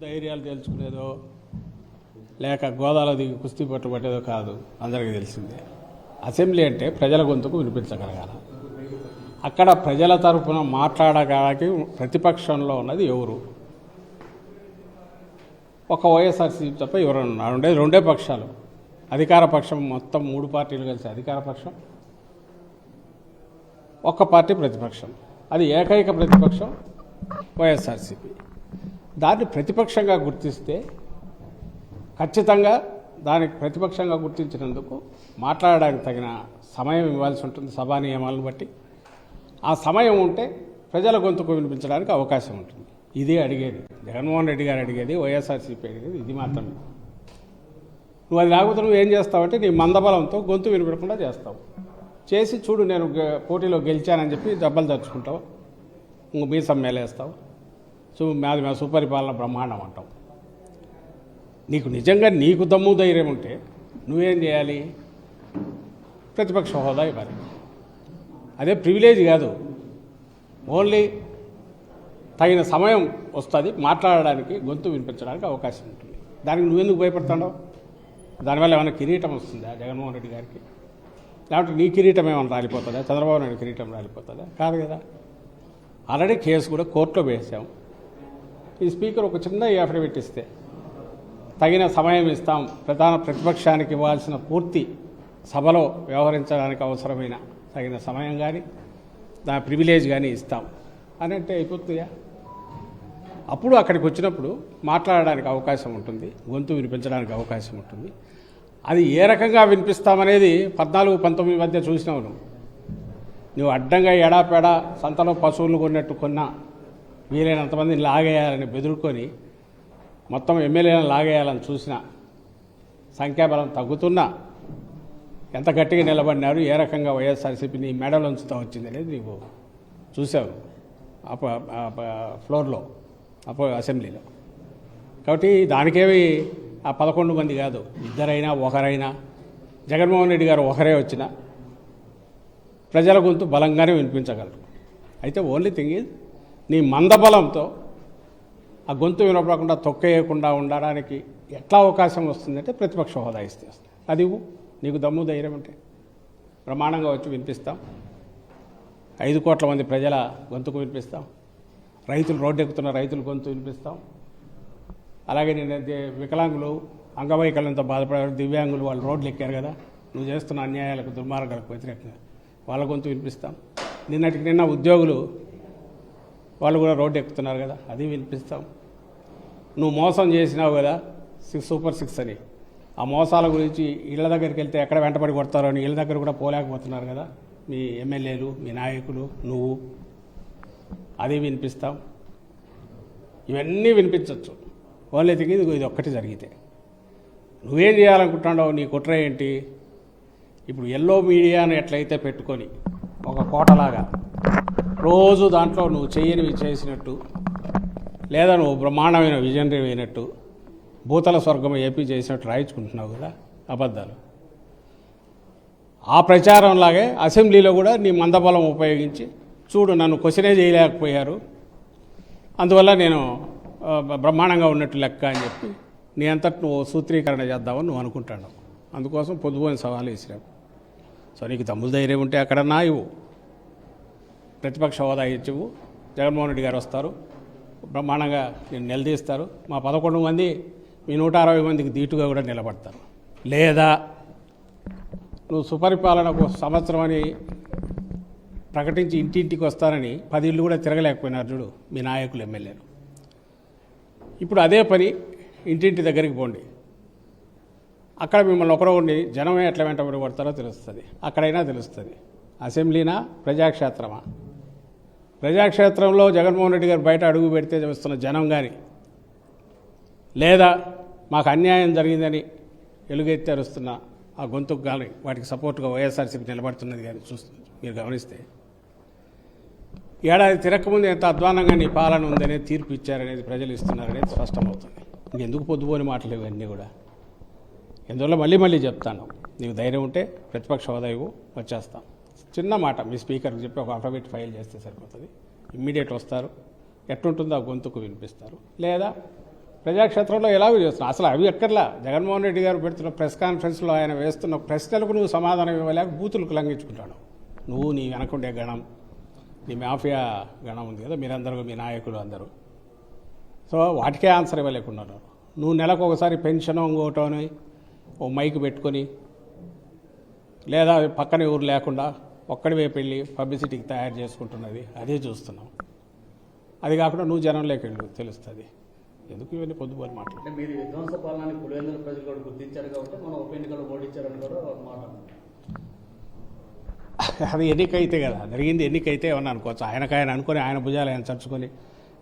ధైర్యాలు తెలుసుకునేదో లేక గోదాలో దిగి కుస్తీ పట్టుబట్టేదో కాదు, అందరికీ తెలిసిందే. అసెంబ్లీ అంటే ప్రజల గొంతుకు వినిపించగలగాలి. అక్కడ ప్రజల తరఫున మాట్లాడడానికి ప్రతిపక్షంలో ఉన్నది ఎవరు? ఒక వైఎస్ఆర్సీపీ తప్ప ఎవరన్నా ఉండేది రెండే పక్షాలు. అధికార పక్షం మొత్తం 3 పార్టీలు కలిసి అధికార పక్షం, ఒక్క పార్టీ ప్రతిపక్షం. అది ఏకైక ప్రతిపక్షం వైఎస్ఆర్సీపీ. దాన్ని ప్రతిపక్షంగా గుర్తిస్తే ఖచ్చితంగా దానికి ప్రతిపక్షంగా గుర్తించినందుకు మాట్లాడడానికి తగిన సమయం ఇవ్వాల్సి ఉంటుంది సభా నియమాలను బట్టి. ఆ సమయం ఉంటే ప్రజల గొంతుకు వినిపించడానికి అవకాశం ఉంటుంది. ఇదే అడిగేది జగన్మోహన్ రెడ్డి గారు అడిగేది, వైఎస్ఆర్సీపీ అడిగేది ఇది మాత్రమే. నువ్వు అది లేకపోతే నువ్వు ఏం చేస్తావంటే నీ మందబలంతో గొంతు వినిపించకుండా చేస్తావు. చేసి చూడు నేను పోటీలో గెలిచానని చెప్పి దెబ్బలు తెచ్చుకుంటావు, ఇంక మీ సమ్మేళేస్తావు. మాది మా సుపరిపాలన బ్రహ్మాండం అంటావు. నీకు నిజంగా నీకు దమ్ము ధైర్యం ఉంటే నువ్వేం చేయాలి? ప్రతిపక్ష హోదా ఇవ్వాలి. అదే ప్రివిలేజ్ కాదు, ఓన్లీ తగిన సమయం వస్తుంది మాట్లాడడానికి, గొంతు వినిపించడానికి అవకాశం ఉంటుంది. దానికి నువ్వెందుకు భయపడుతున్నావు? దానివల్ల ఏమైనా కిరీటం వస్తుందా జగన్మోహన్ రెడ్డి గారికి? లేకపోతే నీ కిరీటం ఏమైనా రాలిపోతుందా? చంద్రబాబు నాయుడు కిరీటం రాలిపోతుందా? కాదు కదా. ఆల్రెడీ కేసు కూడా కోర్టులో వేసాం. ఈ స్పీకర్ ఒక చిన్న అఫిడవిట్ ఇస్తే తగిన సమయం ఇస్తాం, ప్రధాన ప్రతిపక్షానికి ఇవ్వాల్సిన పూర్తి సభలో వ్యవహరించడానికి అవసరమైన తగిన సమయం కానీ దాని ప్రివిలేజ్ కానీ ఇస్తాం అని అంటే అయిపోతుందా? అప్పుడు అక్కడికి వచ్చినప్పుడు మాట్లాడడానికి అవకాశం ఉంటుంది, గొంతు వినిపించడానికి అవకాశం ఉంటుంది. అది ఏ రకంగా వినిపిస్తామనేది 14-19 మధ్య చూసినావు. నువ్వు అడ్డంగా ఎడాపెడా సంతలో పశువులను కొన్నట్టు కొన్నా వీలైనంతమందిని లాగేయాలని బెదురుకొని మొత్తం ఎమ్మెల్యేలను లాగేయాలని చూసినా సంఖ్యాబలం తగ్గుతున్నా ఎంత గట్టిగా నిలబడినారు, ఏ రకంగా వైఎస్ఆర్సీపీ నీ మెడలు ఉంచుతూ వచ్చింది అనేది నీవు చూసావు ఫ్లోర్లో అసెంబ్లీలో. కాబట్టి దానికేమి ఆ 11 మంది కాదు, ఇద్దరైనా ఒకరైనా జగన్మోహన్ రెడ్డి గారు ఒకరే వచ్చినా ప్రజల గొంతు బలంగానే వినిపించగలరు. అయితే ఓన్లీ థింగ్ ఈజ్ నీ మందబలంతో ఆ గొంతు వినపడకుండా తొక్కేయకుండా ఉండడానికి ఎట్లా అవకాశం వస్తుందంటే ప్రతిపక్ష హోదా ఇస్తే వస్తుంది. అది నీకు దమ్ము ధైర్యం అంటే ప్రమాణంగా వచ్చి వినిపిస్తాం. 5 కోట్ల మంది ప్రజల గొంతుకు వినిపిస్తాం. రైతులు రోడ్డెక్కుతున్న రైతుల గొంతు వినిపిస్తాం. అలాగే నేను వికలాంగులు అంగవైకల్యంతో బాధపడేవారు దివ్యాంగులు వాళ్ళు రోడ్లు ఎక్కారు కదా, నువ్వు చేస్తున్న అన్యాయాలకు దుర్మార్గాలకు వ్యతిరేకంగా వాళ్ళ గొంతు వినిపిస్తాం. నిన్న ఉద్యోగులు వాళ్ళు కూడా రోడ్డు ఎక్కుతున్నారు కదా, అది వినిపిస్తాం. నువ్వు మోసం చేసినావు కదా సూపర్ 6 అని, ఆ మోసాల గురించి ఇళ్ళ దగ్గరికి వెళ్తే ఎక్కడ వెంటబడి కొడతారో అని ఇళ్ళ దగ్గర కూడా పోలేకపోతున్నారు కదా మీ ఎమ్మెల్యేలు, మీ నాయకులు, నువ్వు, అది వినిపిస్తాం. ఇవన్నీ వినిపించవచ్చు. ఓన్లీ థింగ్ ఇది ఒక్కటి జరిగితే నువ్వేం చేయాలనుకుంటున్నావు? నీ కుట్ర ఏంటి? ఇప్పుడు ఎల్లో మీడియాను ఎట్లయితే పెట్టుకొని ఒక కోటలాగా రోజు దాంట్లో నువ్వు చేయనివి చేసినట్టు, లేదా నువ్వు బ్రహ్మాండమైన విజనరీ అయినట్టు భూతల స్వర్గం ఏపీ చేసినట్టు రాయించుకుంటున్నావు కదా అబద్ధాలు. ఆ ప్రచారంలాగే అసెంబ్లీలో కూడా నీ మందబలం ఉపయోగించి చూడు నన్ను క్వశ్చనే చేయలేకపోయారు, అందువల్ల నేను బ్రహ్మాండంగా ఉన్నట్టు లెక్క అని చెప్పి నీ అంతటి నువ్వు సూత్రీకరణ చేద్దామని నువ్వు అనుకుంటాను. అందుకోసం పొద్దుపోయిన సవాలు వేసినావు. సో నీకు దమ్ము ధైర్యం ఉంటే అక్కడన్నా ఇవ్వు, ప్రతిపక్ష హోదా ఇచ్చివు. జగన్మోహన్ రెడ్డి గారు వస్తారు, బ్రహ్మాండంగా నేను నిలదీస్తారు. మా 11 మంది మీ 160 మందికి దీటుగా కూడా నిలబడతారు. లేదా నువ్వు సుపరిపాలనకు సంవత్సరం అని ప్రకటించి ఇంటింటికి వస్తారని 10 ఇళ్ళు కూడా తిరగలేకపోయినారు చూడు మీ నాయకులు, ఎమ్మెల్యేలు. ఇప్పుడు అదే పని ఇంటింటి దగ్గరికి పోండి. అక్కడ మిమ్మల్ని ఒకరో ఉండి జనమే ఎట్లా వెంటబడి కొడతారో తెలుస్తుంది. అక్కడైనా తెలుస్తుంది. అసెంబ్లీనా ప్రజాక్షేత్రమా? ప్రజాక్షేత్రంలో జగన్మోహన్ రెడ్డి గారు బయట అడుగు పెడితే వస్తున్న జనం కానీ, లేదా మాకు అన్యాయం జరిగిందని ఎలుగెత్తి అరుస్తున్న ఆ గొంతుకు కానీ వాటికి సపోర్ట్గా వైఎస్ఆర్సీపీ నిలబడుతున్నది కానీ మీరు గమనిస్తే ఏడాది తిరగకముందు ఎంత అధ్వానంగా నీ పాలన ఉందనేది తీర్పు ఇచ్చారనేది ప్రజలు ఇస్తున్నారనేది స్పష్టమవుతుంది. ఇంకెందుకు పొద్దుపోని మాటలు ఇవన్నీ కూడా. ఎందువల్ల మళ్ళీ చెప్తాను, నీకు ధైర్యం ఉంటే ప్రతిపక్ష హోదా ఇవ్వు, వచ్చేస్తాం. చిన్న మాట మీ స్పీకర్కి చెప్పి ఒక అఫిడవిట్ ఫైల్ చేస్తే సరిపోతుంది. ఇమ్మీడియట్ వస్తారు, ఎట్లుంటుందో ఆ గొంతుకు వినిపిస్తారు. లేదా ప్రజాక్షేత్రంలో ఎలాగో చేస్తున్నావు. అసలు అవి ఎక్కర్లా. జగన్మోహన్ రెడ్డి గారు పెడుతున్న ప్రెస్ కాన్ఫరెన్స్లో ఆయన వేస్తున్న ప్రశ్నలకు నువ్వు సమాధానం ఇవ్వలేక బూతులకు లంఘించుకుంటాడు. నువ్వు నీ వెనకుండే గణం, నీ మాఫియా గణం ఉంది కదా, మీరందరూ మీ నాయకులు అందరూ. సో వాటికే ఆన్సర్ ఇవ్వలేకుండా నువ్వు నెలకు ఒకసారి పెన్షన్ ఇంకోటో అని ఓ మైక్ పెట్టుకొని, లేదా పక్కన ఊరు లేకుండా ఒక్కడివే పెళ్ళి పబ్లిసిటీకి తయారు చేసుకుంటున్నది అదే చూస్తున్నాం. అది కాకుండా నువ్వు జనంలోకి వెళ్ళు, తెలుస్తుంది. ఎందుకు ఇవన్నీ పొద్దుపోని మాటలు. అంటే మీరు విధ్వంస పాలనని పులివెందుల ప్రజలు కూడా గుర్తించారు కాబట్టి మనం ఉప ఎన్నికలు ఓడించారని కూడా ఒక మాట. అది ఎన్నికైతే కదా జరిగింది. ఎన్నికైతే ఏమన్నా అనుకోవచ్చు. ఆయన అనుకొని ఆయన భుజాలు ఆయన చర్చుకొని,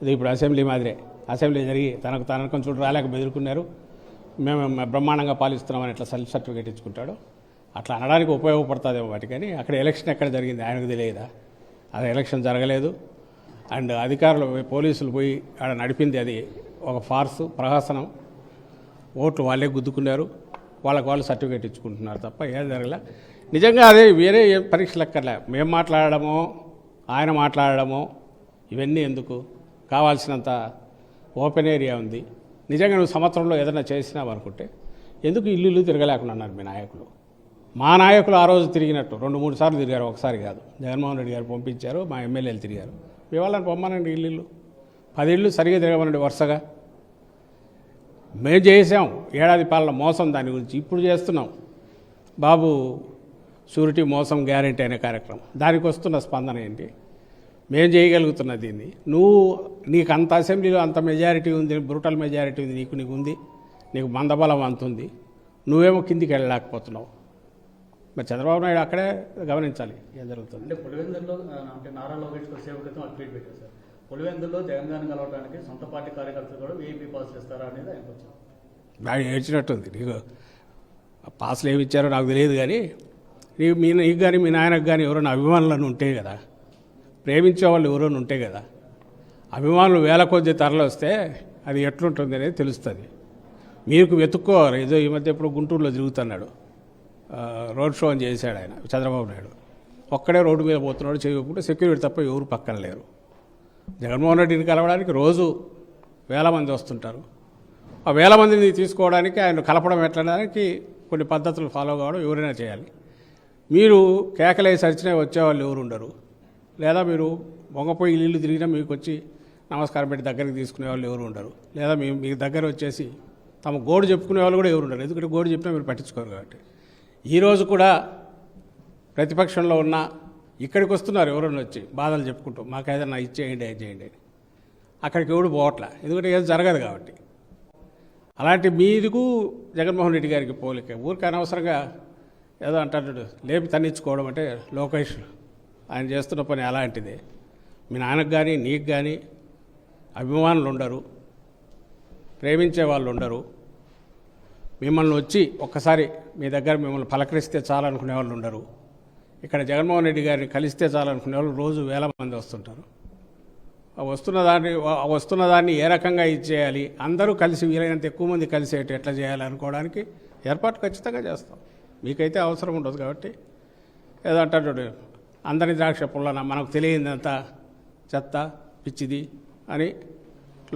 ఇది ఇప్పుడు అసెంబ్లీ మాదిరే. అసెంబ్లీ జరిగి తనకు చూడు రాలేక బెదురుకున్నారు, మేము బ్రహ్మాండంగా పాలిస్తున్నామని ఇట్లా సెల్ఫ్ సర్టిఫికేట్ ఇచ్చుకుంటాడు. అట్లా అనడానికి ఉపయోగపడుతుందేమో వాటి. కానీ అక్కడ ఎలక్షన్ ఎక్కడ జరిగింది ఆయనకు తెలియదా? అది ఎలక్షన్ జరగలేదు. అండ్ అధికారులు పోలీసులు పోయి ఆడ నడిపింది అది ఒక ఫార్సు, ప్రహసనం. ఓట్లు వాళ్ళే గుద్దుకున్నారు, వాళ్ళకు వాళ్ళు సర్టిఫికేట్ ఇచ్చుకుంటున్నారు తప్ప ఏం జరగలే. నిజంగా అదే వేరే ఏం పరీక్షలు ఎక్కర్లే. మేము మాట్లాడడమో ఆయన మాట్లాడడమో ఇవన్నీ ఎందుకు? కావాల్సినంత ఓపెన్ ఏరియా ఉంది. నిజంగా నువ్వు సంవత్సరంలో ఏదైనా చేసినావు అనుకుంటే ఎందుకు ఇల్లు తిరగలేకుండా అన్నారు మీ నాయకులు. మా నాయకులు ఆ రోజు తిరిగినట్టు 2-3 సార్లు తిరిగారు, ఒకసారి కాదు. జగన్మోహన్ రెడ్డి గారు పంపించారు, మా ఎమ్మెల్యేలు తిరిగారు. మీ వాళ్ళని పొమ్మనండి, ఇల్లు 10 ఇళ్ళు సరిగా తిరగమనండి వరుసగా. మేము చేసాం ఏడాది పాలన మోసం, దాని గురించి ఇప్పుడు చేస్తున్నాం. బాబు షూరిటీ మోసం గ్యారెంటీ అనే కార్యక్రమం, దానికి వస్తున్న స్పందన ఏంటి? మేము చేయగలుగుతున్న దీన్ని నీకు అంత అసెంబ్లీలో అంత మెజారిటీ ఉంది, బ్రూటల్ మెజారిటీ ఉంది, నీకు ఉంది, నీకు మందబలం అంత ఉంది, నువ్వేమో కిందికి వెళ్ళలేకపోతున్నావు. మరి చంద్రబాబు నాయుడు అక్కడే గమనించాలి ఏం జరుగుతుంది. అంటే పులివెందుల్లో అంటే నారా లోకేష్ సేవ క్రితం ట్వీట్ పెట్టారు సార్, పులివెందుల్లో జగన్ గారిని కలవడానికి సొంత పార్టీ కార్యకర్తలు కూడా వీఐపీ పాస్ ఇస్తారా అనేది ఆయనకు వచ్చారు. ఆయన ఏడ్చినట్టుంది. నీకు పాసులు ఏమి ఇచ్చారో నాకు తెలియదు, కానీ నీకు కానీ మీ నాయనకు కానీ ఎవరైనా అభిమానులను ఉంటే కదా, ప్రేమించే వాళ్ళు ఎవరైనా ఉంటే కదా, అభిమానులు వేల కొద్ది తరలి వస్తే అది ఎట్లుంటుంది అనేది తెలుస్తుంది. మీకు వెతుక్కోవాలి. ఏదో ఈ మధ్య ఎప్పుడు గుంటూరులో తిరుగుతున్నాడు, రోడ్ షో అని చేశాడు ఆయన చంద్రబాబు నాయుడు. ఒక్కడే రోడ్డు మీద పోతున్నాడు, చేయకుండా సెక్యూరిటీ తప్ప ఎవరు పక్కన లేరు. జగన్మోహన్ రెడ్డిని కలవడానికి రోజు వేల మంది వస్తుంటారు. ఆ వేల మందిని తీసుకోవడానికి ఆయన కలపడం ఎట్లడానికి కొన్ని పద్ధతులు ఫాలో కావడం ఎవరైనా చేయాలి. మీరు కేకలేసి అరిచినా వచ్చేవాళ్ళు ఎవరు ఉండరు, లేదా మీరు మొంగపోయి ఇల్లు తిరిగినా మీకు వచ్చి నమస్కారం పెట్టి దగ్గరికి తీసుకునే వాళ్ళు ఎవరు ఉండరు, లేదా మీ దగ్గర వచ్చేసి తమ గోడు చెప్పుకునే వాళ్ళు కూడా ఎవరు ఉండరు. ఎందుకంటే గోడు చెప్పినా మీరు పట్టించుకోరు కాబట్టి. ఈరోజు కూడా ప్రతిపక్షంలో ఉన్న ఇక్కడికి వస్తున్నారు ఎవరన్నా వచ్చి బాధలు చెప్పుకుంటూ, మాకు ఏదైనా ఇచ్చేయండి అది చేయండి అని. అక్కడికి ఎవడు పోవట్లా, ఎందుకంటే ఏదో జరగదు కాబట్టి. అలాంటి మీరుకు జగన్మోహన్ రెడ్డి గారికి పోలిక. ఊరికి అనవసరంగా ఏదో అంటాడు లేపి తన్నించుకోవడం అంటే లోకేష్ ఆయన చేస్తున్న పని అలాంటిదే. మీ నాన్నకు కానీ నీకు కానీ అభిమానులు ఉండరు, ప్రేమించే వాళ్ళు ఉండరు. మిమ్మల్ని వచ్చి ఒక్కసారి మీ దగ్గర మిమ్మల్ని పలకరిస్తే చాలనుకునే వాళ్ళు ఉండరు. ఇక్కడ జగన్మోహన్ రెడ్డి గారిని కలిస్తే చాలనుకునే వాళ్ళు రోజు వేల మంది వస్తుంటారు. వస్తున్న దాన్ని ఏ రకంగా ఇచ్చేయాలి, అందరూ కలిసి వీలైనంత ఎక్కువ మంది కలిసేట్టు ఎట్లా చేయాలి అనుకోవడానికి ఏర్పాటు ఖచ్చితంగా చేస్తాం. మీకైతే అవసరం ఉండదు కాబట్టి ఏదో అంటాడు అందరి ద్రాక్ష పుల్లన, మనకు తెలియదంతా చెత్త పిచ్చిది అని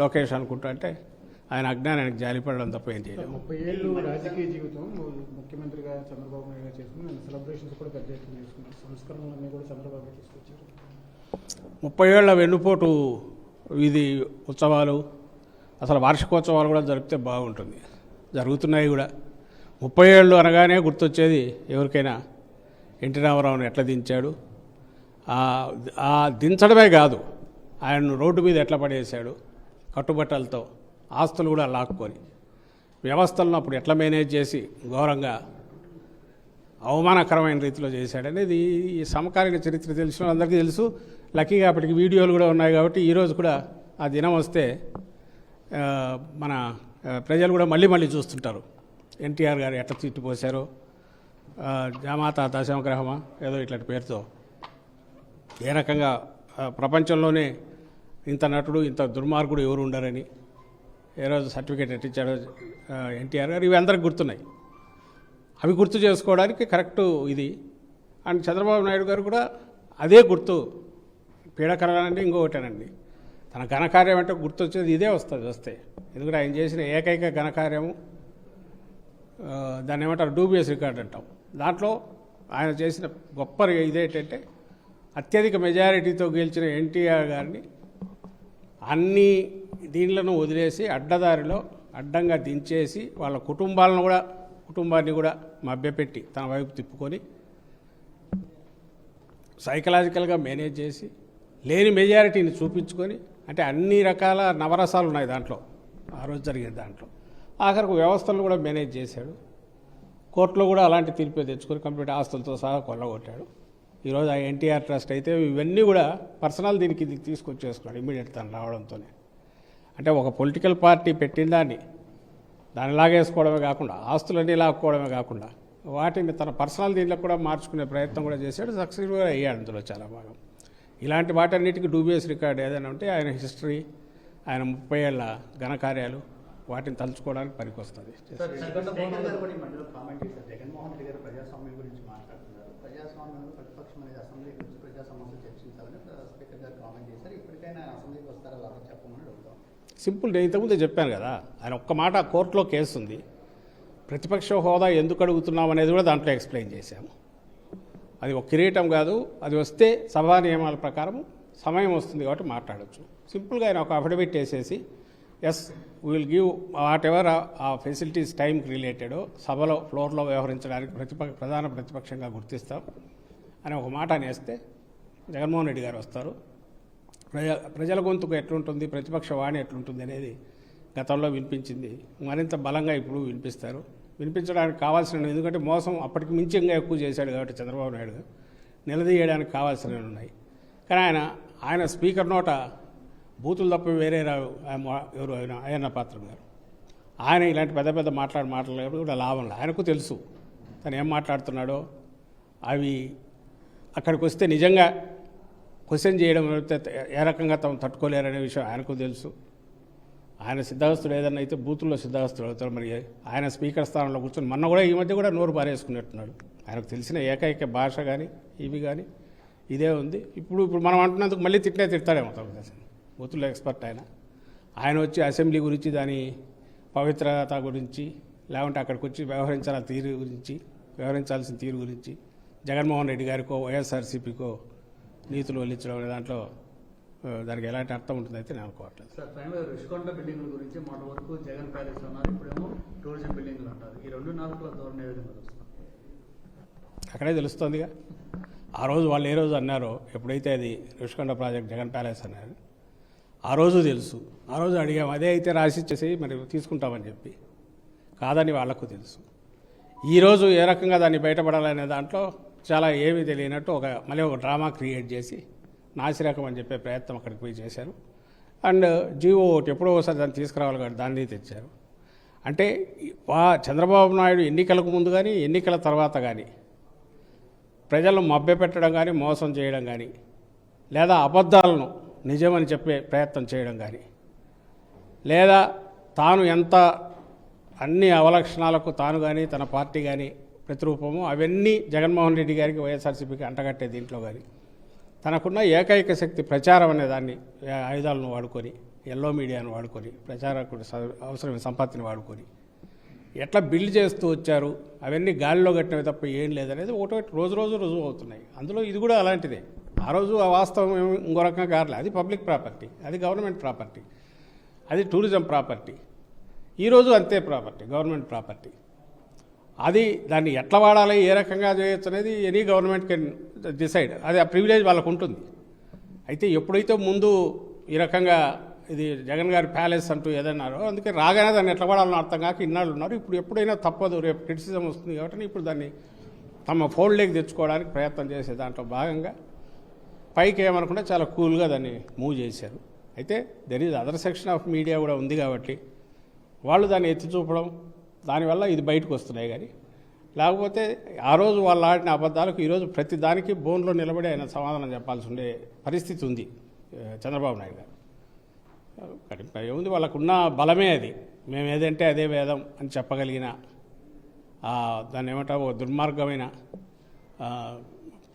లోకేష్ అనుకుంటా అంటే ఆయన అజ్ఞానానికి జాలిపడడం తప్ప ఏం చేయలేదు. 30 ఏళ్ళు రాజకీయ జీవితం ముఖ్యమంత్రిగా చంద్రబాబు నాయుడు గారు చేసుకుని సెలబ్రేషన్స్ కూడా పెద్ద ఎత్తున చేసుకున్నారు. సంస్కరణలన్నీ కూడా చంద్రబాబు తీసుకొచ్చారు. 30 ఏళ్ల వెన్నుపోటు వీధి ఉత్సవాలు, అసలు వార్షికోత్సవాలు కూడా జరిపితే బాగుంటుంది. జరుగుతున్నాయి కూడా. 30 ఏళ్ళు అనగానే గుర్తొచ్చేది ఎవరికైనా ఎన్టీ రామారావుని ఎట్లా దించాడు, ఆ దించడమే కాదు ఆయన్ను రోడ్డు మీద ఎట్లా పడేశాడు, కట్టుబట్టలతో ఆస్తులు కూడా లాక్కొని, వ్యవస్థలను అప్పుడు ఎట్లా మేనేజ్ చేసి ఘోరంగా అవమానకరమైన రీతిలో చేశాడనేది ఈ సమకాలీన చరిత్ర తెలిసిన అందరికీ తెలుసు. లక్కీగా అప్పటికి వీడియోలు కూడా ఉన్నాయి కాబట్టి ఈరోజు కూడా ఆ దినం వస్తే మన ప్రజలు కూడా మళ్ళీ చూస్తుంటారు ఎన్టీఆర్ గారు ఎట్లా తిట్టిపోశారో, జామాత దశమగ్రహమా ఏదో ఇట్లాంటి పేరుతో ఏ రకంగా ప్రపంచంలోనే ఇంత నటుడు ఇంత దుర్మార్గుడు ఎవరు ఉండరని ఏ రోజు సర్టిఫికేట్ ఎట్టించాడో ఎన్టీఆర్ గారు, ఇవి అందరికి గుర్తున్నాయి. అవి గుర్తు చేసుకోవడానికి కరెక్టు ఇది. అండ్ చంద్రబాబు నాయుడు గారు కూడా అదే గుర్తు. పీడకలనండి ఇంకొకటేనండి, తన ఘనకార్యం అంటే గుర్తొచ్చేది ఇదే వస్తే ఎందుకంటే ఆయన చేసిన ఏకైక ఘనకార్యము దాన్ని ఏమంటారు డూబియస్ రికార్డ్ అంటాం. దాంట్లో ఆయన చేసిన గొప్ప ఇదేంటంటే అత్యధిక మెజారిటీతో గెలిచిన ఎన్టీఆర్ గారిని అన్ని దీనిలను వదిలేసి అడ్డదారిలో అడ్డంగా దించేసి వాళ్ళ కుటుంబాన్ని కూడా మభ్యపెట్టి తన వైపు తిప్పుకొని సైకలాజికల్గా మేనేజ్ చేసి లేని మెజారిటీని చూపించుకొని అంటే అన్ని రకాల నవరసాలు ఉన్నాయి దాంట్లో ఆ రోజు జరిగే దాంట్లో. ఆఖరికి వ్యవస్థలను కూడా మేనేజ్ చేశాడు. కోర్టులో కూడా అలాంటి తీర్పే తెచ్చుకొని కంప్లీట్ ఆస్తులతో సహా కొల్లగొట్టాడు. ఈరోజు ఆ ఎన్టీఆర్ ట్రస్ట్ అయితే ఇవన్నీ కూడా పర్సనల్ దీనికి తీసుకొచ్చేసుకున్నాడు ఇమ్మీడియట్ తను రావడంతోనే. అంటే ఒక పొలిటికల్ పార్టీ పెట్టిన దాన్ని లాగేసుకోవడమే కాకుండా ఆస్తులన్నీ లాక్కోవడమే కాకుండా వాటిని తన పర్సనల్ దీంట్లో కూడా మార్చుకునే ప్రయత్నం కూడా చేశాడు. సక్సెస్ఫుల్గా అయ్యాడు అందులో చాలా భాగం. ఇలాంటి వాటన్నిటికీ డూబియస్ రికార్డ్ ఏదైనా ఉంటే ఆయన హిస్టరీ, ఆయన 30 ఏళ్ల ఘనకార్యాలు వాటిని తలుచుకోవడానికి పనికొస్తుంది. కామెంట్ చేశారు. జగన్మోహన్ రెడ్డి గారు ప్రజాస్వామ్యం గురించి మాట్లాడుతున్నారు. ప్రజాస్వామ్యంలో ప్రతిపక్షం అనేది అసెంబ్లీ గురించి ప్రజా సమస్యలు చర్చించాలని స్పీకర్ గారు కామెంట్ చేశారు. ఇప్పటికైనా ఆయన అసెంబ్లీకి వస్తారా లేదా చెప్పమని అడుగుతాం. సింపుల్. నేను ఇంతకుముందే చెప్పాను కదా, ఆయన ఒక్క మాట కోర్టులో కేసు ఉంది. ప్రతిపక్ష హోదా ఎందుకు అడుగుతున్నాం అనేది కూడా దాంట్లో ఎక్స్ప్లెయిన్ చేశాము. అది ఒక కిరీటం కాదు, అది వస్తే సభా నియమాల ప్రకారం సమయం వస్తుంది కాబట్టి మాట్లాడవచ్చు. సింపుల్గా ఆయన ఒక అఫిడవిట్ వేసేసి yes will give whatever ఆ ఫెసిలిటీస్ టైంకి రిలేటెడ్ సభలో ఫ్లోర్లో వ్యవహరించడానికి ప్రధాన ప్రతిపక్షంగా గుర్తిస్తాం అని ఒక మాట అనేస్తే జగన్మోహన్ రెడ్డి గారు వస్తారు. ప్రజల గొంతుకు ఎట్లుంటుంది, ప్రతిపక్ష వాణి ఎట్లుంటుంది అనేది గతంలో వినిపించింది, మరింత బలంగా ఇప్పుడు వినిపిస్తారు. వినిపించడానికి కావాల్సిన, ఎందుకంటే మోసం అప్పటికి మించి ఇంకా ఎక్కువ చేశాడు కాబట్టి చంద్రబాబు నాయుడు గారు నిలదీయడానికి కావాల్సినవి ఉన్నాయి. కానీ ఆయన స్పీకర్ నోట బూతులు తప్ప వేరే రావు. ఎవరు అయ్యన్న పాత్ర గారు ఆయన ఇలాంటి పెద్ద పెద్ద మాటలు కూడా లాభం లేదు. ఆయనకు తెలుసు తను ఏం మాట్లాడుతున్నాడో. అవి అక్కడికి వస్తే నిజంగా క్వశ్చన్ చేయడం ఏ రకంగా తమ తట్టుకోలేరనే విషయం ఆయనకు తెలుసు. ఆయన సిద్ధహస్తుడు ఏదన్నా అయితే బూతుల్లో సిద్ధహస్తుడు అవుతాడు. మరి ఆయన స్పీకర్ స్థానంలో కూర్చొని మొన్న కూడా ఈ మధ్య కూడా నోరు బారేసుకున్నట్టున్నాడు. ఆయనకు తెలిసిన ఏకైక భాష కానీ ఇవి కానీ ఇదే ఉంది. ఇప్పుడు మనం అంటున్నందుకు మళ్ళీ తిడతాడేమో తప్పదు. బూతుల్లో ఎక్స్పర్ట్ ఆయన వచ్చి అసెంబ్లీ గురించి, దాని పవిత్రత గురించి, లేకుంటే అక్కడికి వచ్చి వ్యవహరించాల్సిన తీరు గురించి జగన్మోహన్ రెడ్డి గారికో వైఎస్ఆర్సీపీకో నీతులు వల్లించడం అనే దాంట్లో దానికి ఎలాంటి అర్థం ఉంటుందైతే నేను అనుకోవట్లేదు. సార్, ఫైనల్గా రుషికొండ బిల్డింగ్ల గురించి మొన్న వరకు జగన్ ప్యాలెస్ ఉన్నారు, ఇప్పుడేమో టూరిజం బిల్డింగ్లు అంటారు. ఈ 2 నాలుగుల ధోరణి ఏ విధంగా చూస్తున్నారు? అక్కడే తెలుస్తుందిగా. ఆ రోజు వాళ్ళు ఏ రోజు అన్నారో, ఎప్పుడైతే అది రుషికొండ ప్రాజెక్ట్ జగన్ ప్యాలెస్ అన్నారు ఆ రోజు తెలుసు. ఆ రోజు అడిగాము, అదే అయితే రాసిచ్చేసి మరి తీసుకుంటామని చెప్పి. కాదని వాళ్లకు తెలుసు. ఈరోజు ఏ రకంగా దాన్ని బయటపడాలనే దాంట్లో చాలా ఏమీ తెలియనట్టు మళ్ళీ ఒక డ్రామా క్రియేట్ చేసి నాసిరకం అని చెప్పే ప్రయత్నం అక్కడికి పోయి చేశారు. అండ్ జీవో ఒకటి ఎప్పుడో ఒకసారి దాన్ని తీసుకురావాలి కాబట్టి దాన్ని తెచ్చారు. అంటే చంద్రబాబు నాయుడు ఎన్నికలకు ముందు కానీ ఎన్నికల తర్వాత కానీ ప్రజలను మభ్యపెట్టడం కానీ, మోసం చేయడం కానీ, లేదా అబద్ధాలను నిజమని చెప్పే ప్రయత్నం చేయడం కానీ, లేదా తాను ఎంత అన్ని అవలక్షణాలకు తాను కానీ తన పార్టీ కానీ ప్రతిరూపము అవన్నీ జగన్మోహన్ రెడ్డి గారికి వైఎస్ఆర్సీపీకి అంటగట్టే దీంట్లో కానీ తనకున్న ఏకైక శక్తి ప్రచారం అనే దాన్ని ఆయుధాలను వాడుకొని, ఎల్లో మీడియాను వాడుకొని, ప్రచారకుడు అవసరమైన సంపత్తిని వాడుకొని ఎట్లా బిల్డ్ చేస్తూ వచ్చారు, అవన్నీ గాలిలో కట్టినవి తప్ప ఏం లేదనేది ఒకటి రోజు రుజువు అవుతున్నాయి. అందులో ఇది కూడా అలాంటిదే. ఆ రోజు ఆ వాస్తవం ఇంకో రకంగా కారలే. అది పబ్లిక్ ప్రాపర్టీ, అది గవర్నమెంట్ ప్రాపర్టీ, అది టూరిజం ప్రాపర్టీ. ఈరోజు అంతే ప్రాపర్టీ, గవర్నమెంట్ ప్రాపర్టీ. అది దాన్ని ఎట్లా వాడాలి, ఏ రకంగా చేయొచ్చు అనేది ఎనీ గవర్నమెంట్ కెన్ డిసైడ్. అది ఆ ప్రివిలేజ్ వాళ్ళకు ఉంటుంది. అయితే ఎప్పుడైతే ముందు ఈ రకంగా ఇది జగన్ గారి ప్యాలెస్ అంటూ ఏదన్నారో, అందుకే రాగానే దాన్ని ఎట్లా వాడాలని అర్థం కాక ఇన్నాళ్ళు ఉన్నారు. ఇప్పుడు ఎప్పుడైనా తప్పదు, రేపు క్రిటిసిజం వస్తుంది కాబట్టి ఇప్పుడు దాన్ని తమ ఫోల్డ్లోకి తెచ్చుకోవడానికి ప్రయత్నం చేసే దాంట్లో భాగంగా పైకి ఏమనుకుంటే చాలా కూల్గా దాన్ని మూవ్ చేశారు. అయితే there is other section of media కూడా ఉంది కాబట్టి వాళ్ళు దాన్ని ఎత్తి చూపడం, దానివల్ల ఇది బయటకు వస్తున్నాయి. కానీ లేకపోతే ఆ రోజు వాళ్ళు ఆడిన అబద్ధాలకు ఈరోజు ప్రతి దానికి బోన్లో నిలబడి ఆయన సమాధానం చెప్పాల్సి ఉండే పరిస్థితి ఉంది చంద్రబాబు నాయుడు గారు. కానీ ఏముంది, వాళ్ళకున్న బలమే అది. మేము ఏదంటే అదే వేదం అని చెప్పగలిగిన దాన్ని ఏమంటావు దుర్మార్గమైన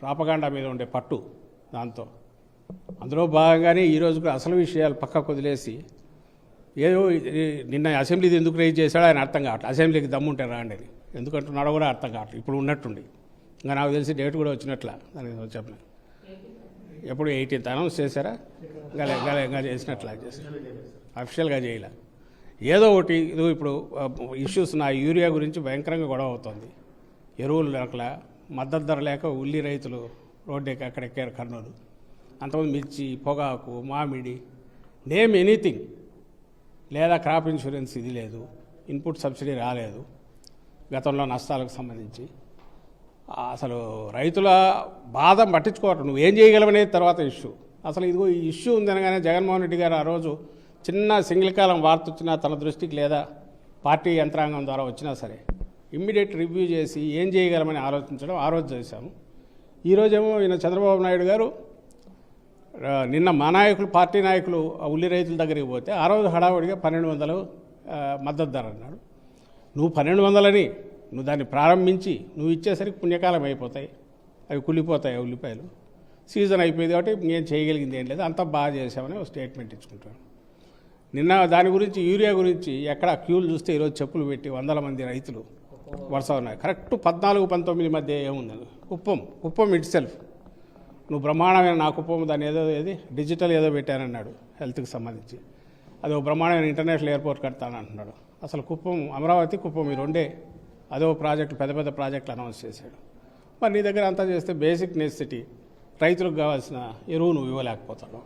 ప్రాపగాండా మీద ఉండే పట్టు, దాంతో అందులో భాగంగానే ఈరోజు కూడా అసలు విషయాలు పక్కకు వదిలేసి ఏదో నిన్న అసెంబ్లీది ఎందుకు రేజ్ చేశాడో ఆయన అర్థం కావట్లేదు. అసెంబ్లీకి దమ్ముంటే రాండి అని ఎందుకంటున్నాడో కూడా అర్థం కావట్లేదు. ఇప్పుడు ఉన్నట్టుండి ఇంకా నాకు తెలిసి డేట్ కూడా వచ్చినట్ల దానికి చెప్పిన ఎప్పుడు 18th అనౌన్స్ చేశారా ఇంకా చేసినట్లా చేశారు, అఫిషియల్గా చేయలే. ఏదో ఒకటి ఇది ఇప్పుడు ఇష్యూస్ నా యూరియా గురించి భయంకరంగా గొడవ అవుతుంది. ఎరువులు లేకల మద్దతు ధర లేక ఉల్లి రైతులు రోడ్డు అక్కడెక్కారు కర్నూలు. అంతమంది మిర్చి, పొగాకు, మామిడి, నేమ్ ఎనీథింగ్. లేదా క్రాప్ ఇన్సూరెన్స్ ఇది లేదు, ఇన్పుట్ సబ్సిడీ రాలేదు గతంలో నష్టాలకు సంబంధించి. అసలు రైతుల బాధ పట్టించుకోవటం నువ్వేం చేయగలవనేది తర్వాత ఇష్యూ. అసలు ఇదిగో ఈ ఇష్యూ ఉందనగానే జగన్మోహన్ రెడ్డి గారు ఆ రోజు చిన్న సింగిల్ కాలం వార్త వచ్చినా తన దృష్టికి లేదా పార్టీ యంత్రాంగం ద్వారా వచ్చినా సరే ఇమ్మీడియట్ రివ్యూ చేసి ఏం చేయగలమని ఆలోచించడం ఆ రోజు చేశాము. ఈరోజేమో ఈయన చంద్రబాబు నాయుడు గారు నిన్న మా నాయకులు పార్టీ నాయకులు ఉల్లి రైతుల దగ్గరికి పోతే ఆ రోజు హడావుడిగా 1200 మద్దతు ధర అన్నాడు. నువ్వు 1200 నువ్వు దాన్ని ప్రారంభించి నువ్వు ఇచ్చేసరికి పుణ్యకాలం అయిపోతాయి, అవి కుళ్ళిపోతాయి ఉల్లిపాయలు. సీజన్ అయిపోయింది కాబట్టి నేను చేయగలిగింది ఏం లేదు, అంతా బాగా చేసామని ఒక స్టేట్మెంట్ ఇచ్చుకుంటాను. నిన్న దాని గురించి యూరియా గురించి ఎక్కడ క్యూలు చూస్తే ఈరోజు చెప్పులు పెట్టి 100 మంది రైతులు వరుస ఉన్నాయి. కరెక్ట్ 14-19 మధ్య ఏముంది కుప్పం ఇట్ సెల్ఫ్. నువ్వు బ్రహ్మాండమైన నా కుప్పం దాన్ని ఏది డిజిటల్ ఏదో పెట్టానన్నాడు హెల్త్కి సంబంధించి. అది ఒక బ్రహ్మాండమైన ఇంటర్నేషనల్ ఎయిర్పోర్ట్ కడతానంటున్నాడు. అసలు అమరావతి కుప్పం ఈ రెండే అదో ప్రాజెక్టు పెద్ద ప్రాజెక్టులు అనౌన్స్ చేశాడు. మరి నీ దగ్గర అంతా చేస్తే బేసిక్ నెసెసిటీ రైతులకు కావాల్సిన ఎరువు నువ్వు ఇవ్వలేకపోతాడు.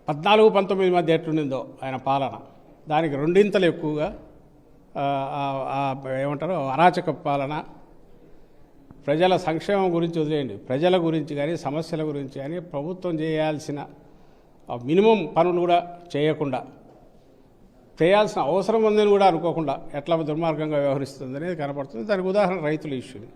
14-19 మధ్య ఎట్లుండిందో ఆయన పాలన, దానికి రెండింతలు ఎక్కువగా ఏమంటారు అరాచక పాలన. ప్రజల సంక్షేమం గురించి వదిలేయండి, ప్రజల గురించి కానీ సమస్యల గురించి కానీ ప్రభుత్వం చేయాల్సిన మినిమం పనులు కూడా చేయకుండా, చేయాల్సిన అవసరం ఉందని కూడా అనుకోకుండా ఎట్లా దుర్మార్గంగా వ్యవహరిస్తుంది అనేది కనపడుతుంది. దానికి ఉదాహరణ రైతుల ఇష్యూని.